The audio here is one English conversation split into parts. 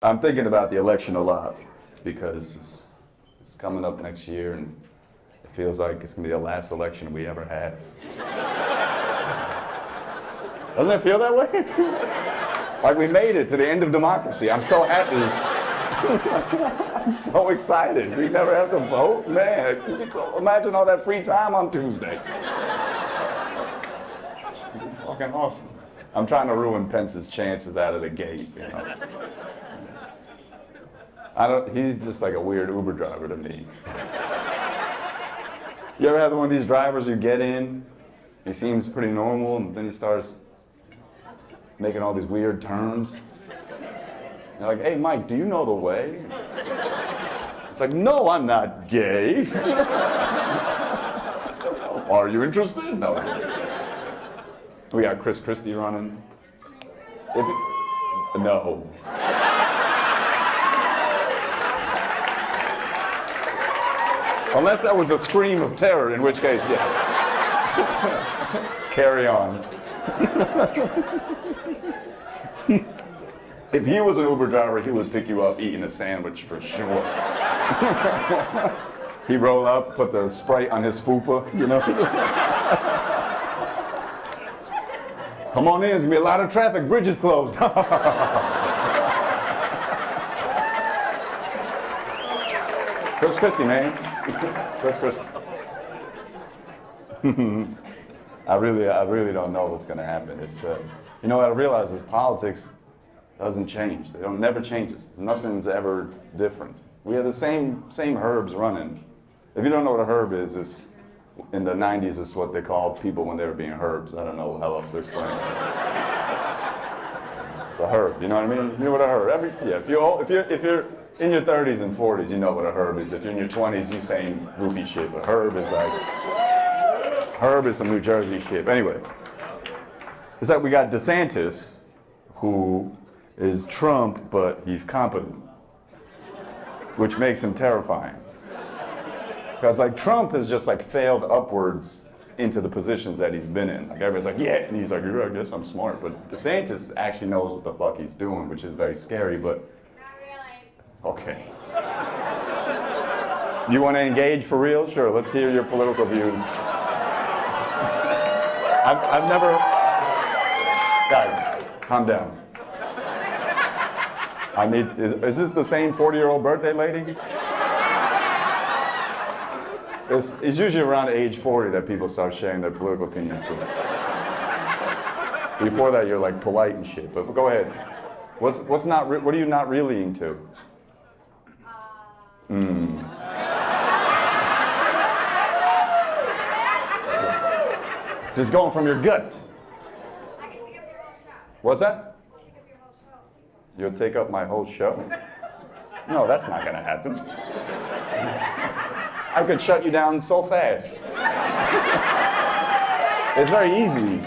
I'm thinking about the election a lot because it's coming up next year and it feels like it's going to be the last election we ever had. Doesn't it feel that way? Like we made it to the end of democracy. I'm so happy. I'm so excited. We never have to vote. Man, imagine all that free time on Tuesday. It's fucking awesome. I'm trying to ruin Pence's chances out of the gate, you know. He's just like a weird Uber driver to me. You ever have one of these drivers you get in, he seems pretty normal, and then he starts making all these weird turns? You're like, hey Mike, do you know the way? It's like, no, I'm not gay. Are you interested? No. We got Chris Christie running. No. Unless that was a scream of terror, in which case, yeah. Carry on. If he was an Uber driver, he would pick you up eating a sandwich for sure. He'd roll up, put the Sprite on his fupa, you know? Come on in, there's gonna be a lot of traffic, bridge is closed. Chris Christie, man. Chris Christie. I really don't know what's gonna happen. It's, you know what I realize is politics doesn't change. Never changes. Nothing's ever different. We have the same herbs running. If you don't know what a herb is, it's in the 90s, it's what they called people when they were being herbs. I don't know how else to explain it. It's a herb, you know what I mean? You know what a herb? If you're in your 30s and 40s, you know what a herb is. If you're in your 20s, you saying goofy shit. But herb is some New Jersey shit. Anyway, it's like we got DeSantis, who is Trump, but he's competent, which makes him terrifying. Because like Trump has just like failed upwards into the positions that he's been in. Like everybody's like, yeah, and he's like, yeah, I guess I'm smart. But DeSantis actually knows what the fuck he's doing, which is very scary, but. Not really. Okay. You want to engage for real? Sure, let's hear your political views. I've never, guys, calm down. Is this the same 40-year-old birthday lady? It's usually around age 40 that people start sharing their political opinions. Before that, you're like polite and shit. But go ahead. What are you not really into? Just going from your gut. I can take up your whole show. What's that? I'll take up your whole show. You'll take up my whole show? No, that's not gonna happen. I could shut you down so fast. It's very easy.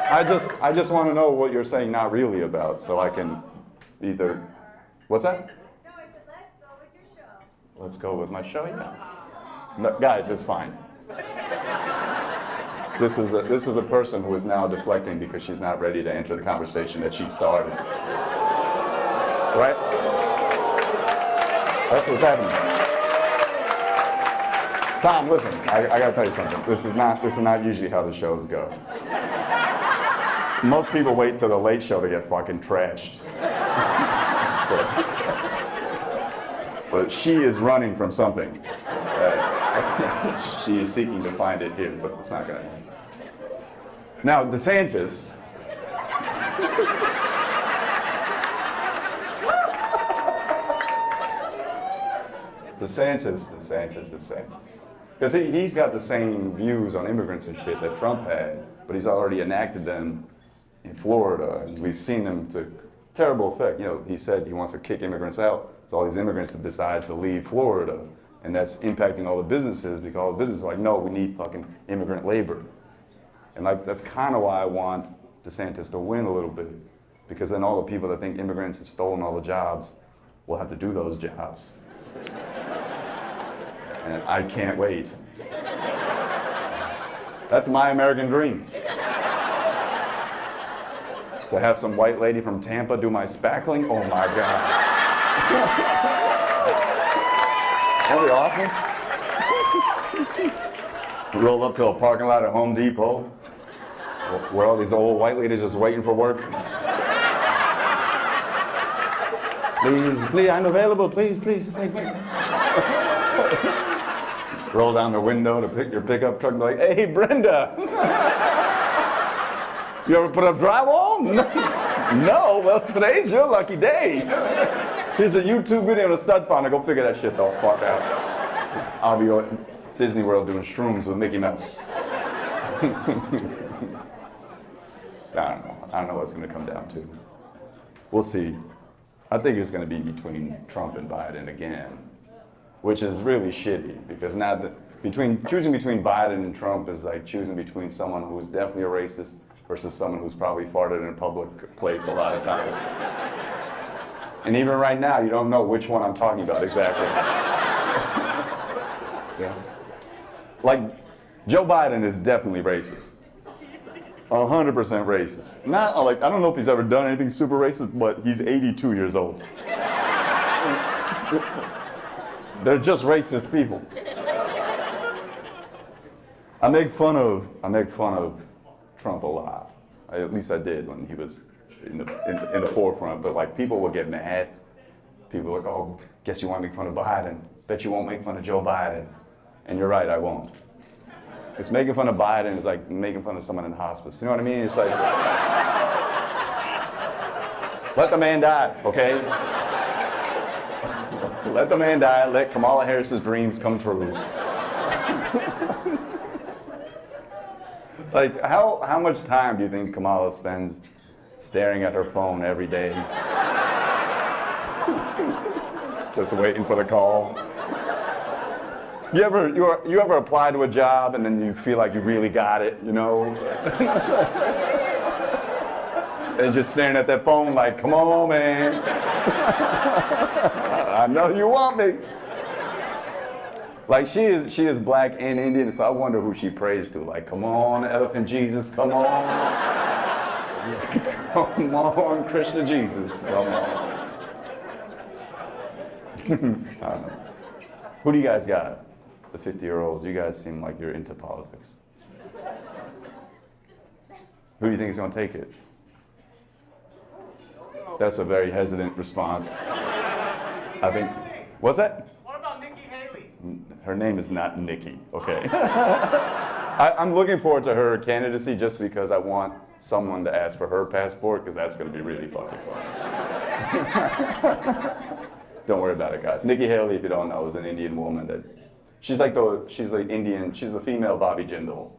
I just want to know what you're saying not really about, so I can either. What's that? No, I said let's go with your show. Let's go with my show, yeah. No, guys, it's fine. This is a person who is now deflecting because she's not ready to enter the conversation that she started. Right? That's what's happening. Tom, listen, I gotta tell you something. This is not usually how the shows go. Most people wait till the late show to get fucking trashed. But she is running from something. She is seeking to find it here, but it's not gonna happen. Now, DeSantis. DeSantis. Because he's got the same views on immigrants and shit that Trump had, but he's already enacted them in Florida, and we've seen them to terrible effect. You know, he said he wants to kick immigrants out, so all these immigrants have decided to leave Florida, and that's impacting all the businesses because all the businesses are like, no, we need fucking immigrant labor. And like that's kind of why I want DeSantis to win a little bit, because then all the people that think immigrants have stolen all the jobs will have to do those jobs. And I can't wait. That's my American dream. To have some white lady from Tampa do my spackling, oh my God. That'd be awesome. Roll up to a parking lot at Home Depot, where all these old white ladies just waiting for work. Please, I'm available. Please, take me. Roll down the window to pick your pickup truck and be like, hey, Brenda. You ever put up drywall? No, well, today's your lucky day. Here's a YouTube video of Stud Finder. Go figure that shit the fuck out. I'll be at Disney World doing shrooms with Mickey Mouse. I don't know what it's going to come down to. We'll see. I think it's going to be between Trump and Biden again, which is really shitty because now choosing between Biden and Trump is like choosing between someone who's definitely a racist versus someone who's probably farted in a public place a lot of times. And even right now, you don't know which one I'm talking about exactly. Yeah. Like, Joe Biden is definitely racist. 100% racist. Not like, I don't know if he's ever done anything super racist, but he's 82 years old. They're just racist people. I make fun of Trump a lot. At least I did when he was in the forefront. But like people will get mad. People are like, oh, guess you want to make fun of Biden. Bet you won't make fun of Joe Biden. And you're right, I won't. It's making fun of Biden is like making fun of someone in hospice. You know what I mean? It's like, let the man die, okay? Let the man die. Let Kamala Harris's dreams come true. Like, how much time do you think Kamala spends staring at her phone every day? Just waiting for the call. You ever apply to a job and then you feel like you really got it, you know? And just staring at that phone like, come on, man. I know you want me. Like she is black and Indian, so I wonder who she prays to. Like, come on, Elephant Jesus, come on. Come on, Krishna Jesus, come on. I don't know. Who do you guys got? The 50-year-olds, you guys seem like you're into politics. Who do you think is going to take it? That's a very hesitant response. I think, what's that? What about Nikki Haley? Her name is not Nikki, okay? I'm looking forward to her candidacy just because I want someone to ask for her passport because that's going to be really fucking fun. Don't worry about it, guys. Nikki Haley, if you don't know, is an Indian woman that she's the female Bobby Jindal.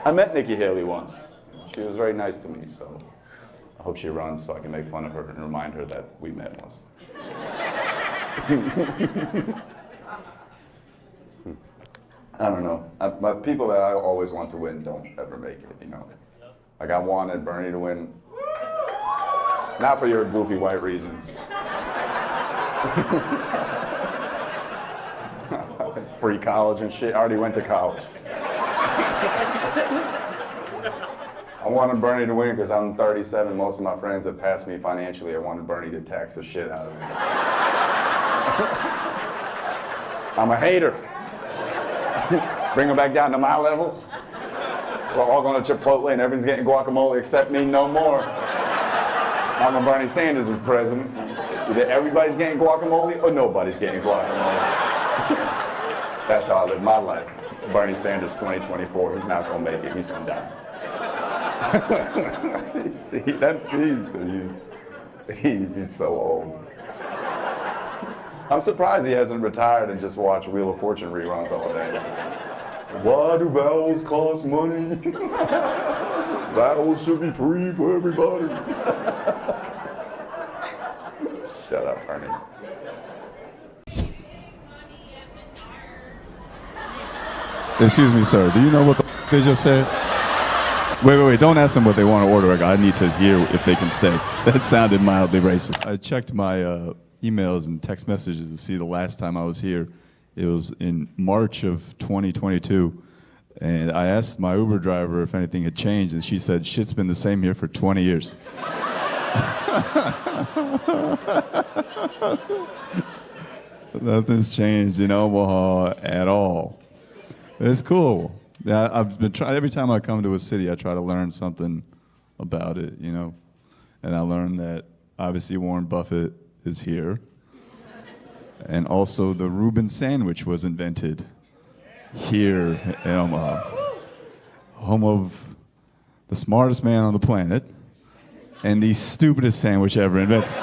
I met Nikki Haley once. She was very nice to me, so I hope she runs so I can make fun of her and remind her that we met once. I don't know. But people that I always want to win don't ever make it, you know. Like I wanted Bernie to win. Not for your goofy white reasons. Free college and shit. I already went to college. I wanted Bernie to win because I'm 37. Most of my friends have passed me financially. I wanted Bernie to tax the shit out of me. I'm a hater. Bring him back down to my level. We're all going to Chipotle and everyone's getting guacamole except me no more. Now when Bernie Sanders is president, either everybody's getting guacamole or nobody's getting guacamole. That's how I live my life. Bernie Sanders 2024, he's not going to make it, he's going to die. See, he's so old. I'm surprised he hasn't retired and just watched Wheel of Fortune reruns all day. Why do vowels cost money? Vowels should be free for everybody. Shut up, Bernie. Excuse me, sir. Do you know what the they just said? Wait. Don't ask them what they want to order. I need to hear if they can stay. That sounded mildly racist. I checked my emails and text messages to see the last time I was here. It was in March of 2022. And I asked my Uber driver if anything had changed, and she said, shit's been the same here for 20 years. Nothing's changed in Omaha at all. It's cool. Yeah, I've been trying, every time I come to a city, I try to learn something about it, you know. And I learned that obviously Warren Buffett is here. And also the Reuben sandwich was invented here in Omaha. Home of the smartest man on the planet and the stupidest sandwich ever invented.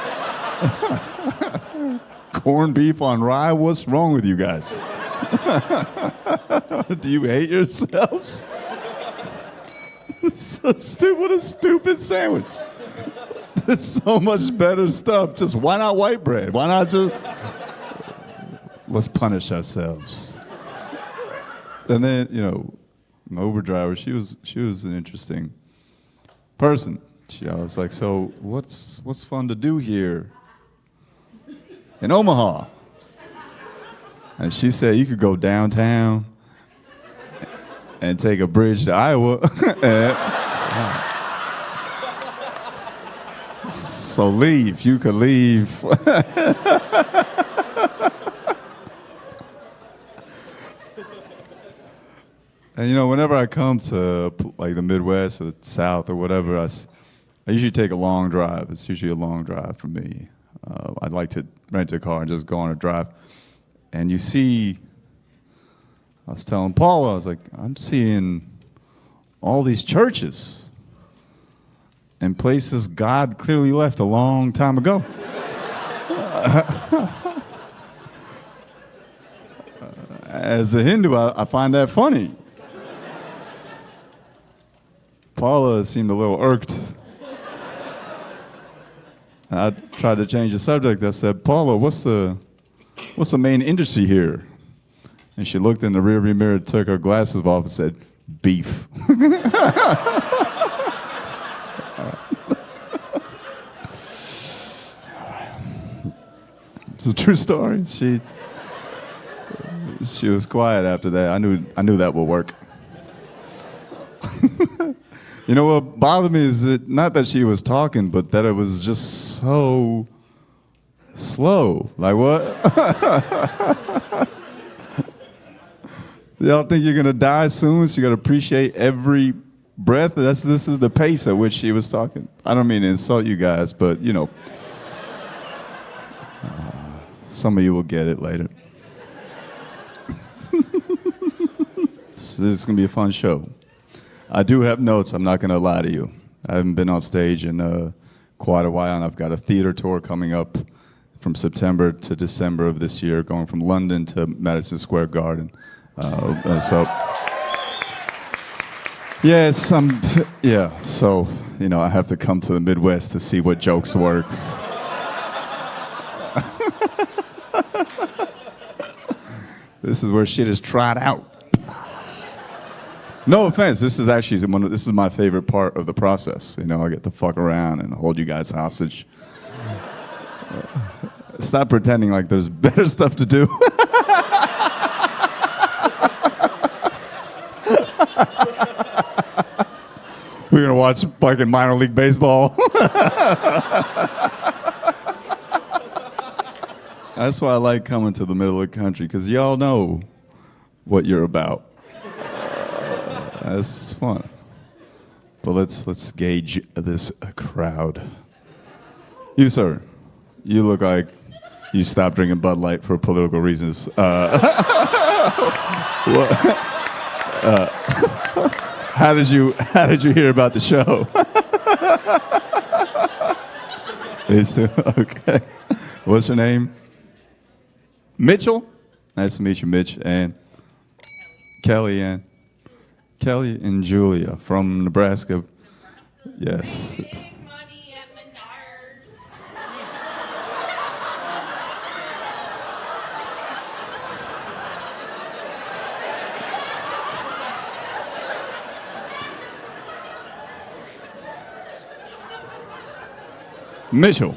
Corned beef on rye, what's wrong with you guys? Do you hate yourselves? It's so stupid, a stupid sandwich. There's so much better stuff. Just why not white bread? Why not just... Let's punish ourselves. And then, you know, my Uber driver, she was an interesting person. I was like, so what's fun to do here in Omaha? And she said you could go downtown and take a bridge to Iowa. So leave. You could leave. And you know, whenever I come to like the Midwest or the South or whatever, I usually take a long drive. It's usually a long drive for me. I'd like to rent a car and just go on a drive. And you see, I was telling Paula, I was like, I'm seeing all these churches and places God clearly left a long time ago. As a Hindu, I find that funny. Paula seemed a little irked. And I tried to change the subject. I said, Paula, what's the main industry here? And she looked in the rearview mirror, took her glasses off, and said, beef. It's a true story. She was quiet after that. I knew that would work. You know what bothered me is that not that she was talking, but that it was just so slow. Like what? Y'all think you're gonna die soon, so you gotta appreciate every breath? This is the pace at which she was talking. I don't mean to insult you guys, but you know, some of you will get it later. So this is gonna be a fun show. I do have notes, I'm not gonna lie to you. I haven't been on stage in quite a while, and I've got a theater tour coming up from September to December of this year, going from London to Madison Square Garden. So you know, I have to come to the Midwest to see what jokes work. This is where shit is tried out. No offense, this is my favorite part of the process. You know, I get to fuck around and hold you guys hostage. Stop pretending like there's better stuff to do. We're gonna watch fucking minor league baseball. That's why I like coming to the middle of the country, because y'all know what you're about. That's fun. But let's gauge this crowd. You, sir, you look like you stopped drinking Bud Light for political reasons. How did you hear about the show? These two, okay. What's your name? Mitchell? Nice to meet you, Mitch. And Kelly and Julia from Nebraska. Yes. Big money at Menards. Mitchell.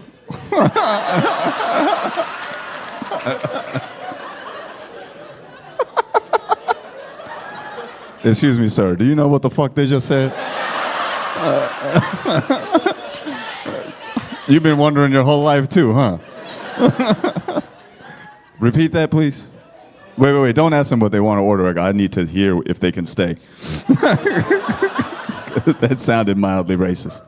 Excuse me, sir. Do you know what the fuck they just said? You've been wondering your whole life too, huh? Repeat that, please. Wait. Don't ask them what they want to order. I need to hear if they can stay. That sounded mildly racist.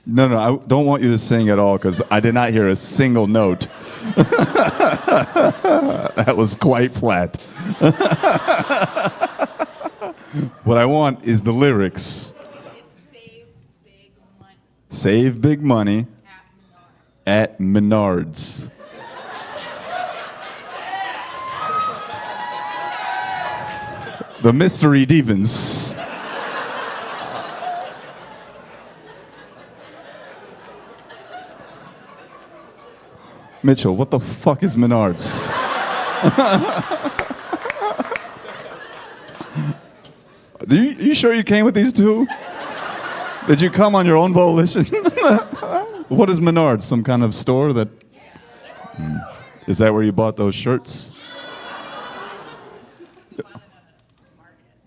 No, I don't want you to sing at all because I did not hear a single note. That was quite flat. What I want is the lyrics. It's save big money Save big money at Menards. The Mystery Divans. Mitchell, what the fuck is Menards? You sure you came with these two? Did you come on your own volition? What is Menards? Some kind of store that... Is that where you bought those shirts?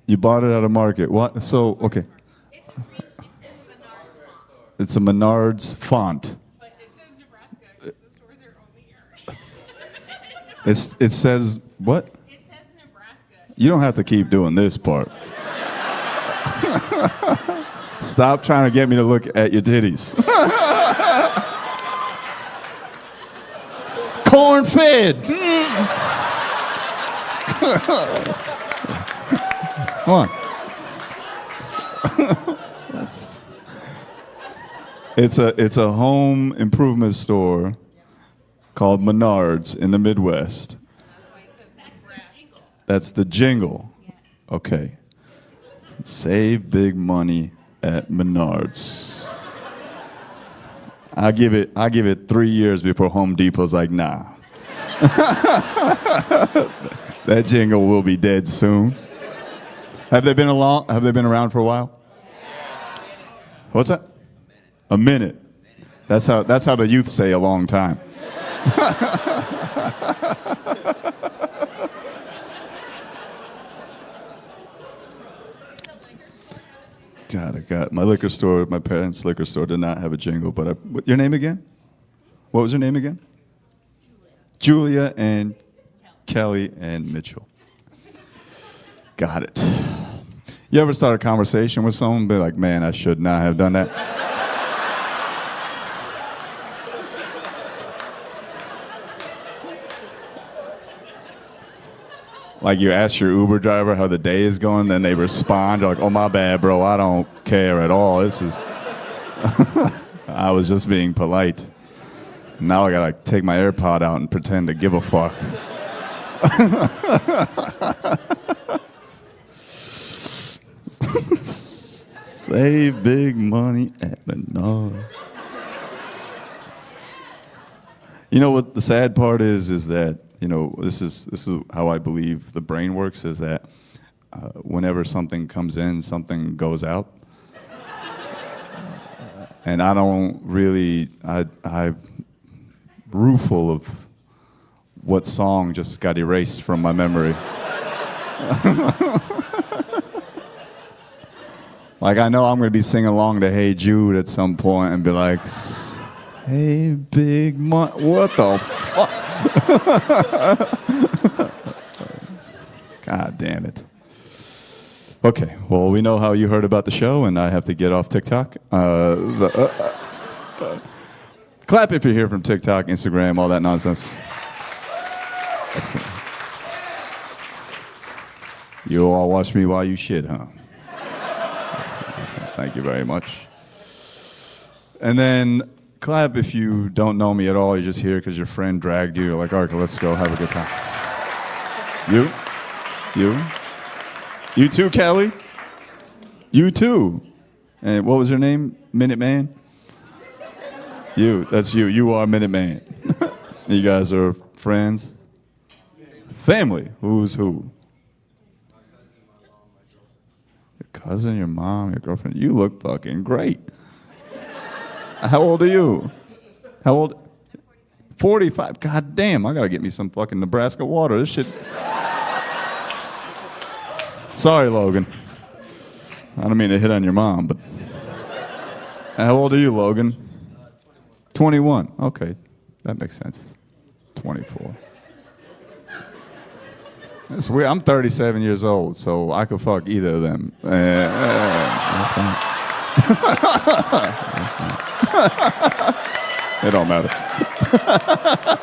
You bought it at a market. What? So, okay. It's a Menards font. But it says Nebraska because the stores are only here. It says what? It says Nebraska. You don't have to keep doing this part. Stop trying to get me to look at your titties. Corn fed. Come on. It's a home improvement store called Menards in the Midwest. That's the jingle. Okay. Save big money at Menards. I give it 3 years before Home Depot's like, nah. That jingle will be dead soon. Have they been around for a while? What's that? A minute. That's how the youth say a long time. God, my liquor store, my parents' liquor store did not have a jingle, but your name again? What was your name again? Julia and Kelly and Mitchell. Got it. You ever start a conversation with someone and be like, man, I should not have done that? Like you ask your Uber driver how the day is going, then they respond, you're like, oh, my bad, bro, I don't care at all. This is, I was just being polite. Now I gotta take my AirPod out and pretend to give a fuck. Save big money at Menards. You know what the sad part is that, you know, this is how I believe the brain works, is that whenever something comes in, something goes out. And I don't really, I'm rueful of what song just got erased from my memory. Like, I know I'm going to be singing along to Hey Jude at some point and be like, hey, big money, what the fuck? God damn it. Okay, well, we know how you heard about the show, and I have to get off TikTok. Clap if you're here from TikTok, Instagram, all that nonsense. Excellent. You all watch me while you shit, huh? Excellent. Thank you very much. And then clap if you don't know me at all. You're just here because your friend dragged you. You're like, all right, let's go have a good time. You too, Kelly? You too. And what was your name? Minuteman? That's you. You are Minuteman. You guys are friends? Family. Who's who? Your cousin, your mom, your girlfriend. You look fucking great. How old are you? How old? 45. God damn, I gotta get me some fucking Nebraska water. This shit. Sorry, Logan. I don't mean to hit on your mom, but how old are you, Logan? 21. Okay, that makes sense. 24. That's weird. I'm 37 years old, so I could fuck either of them. That's fine. It don't matter.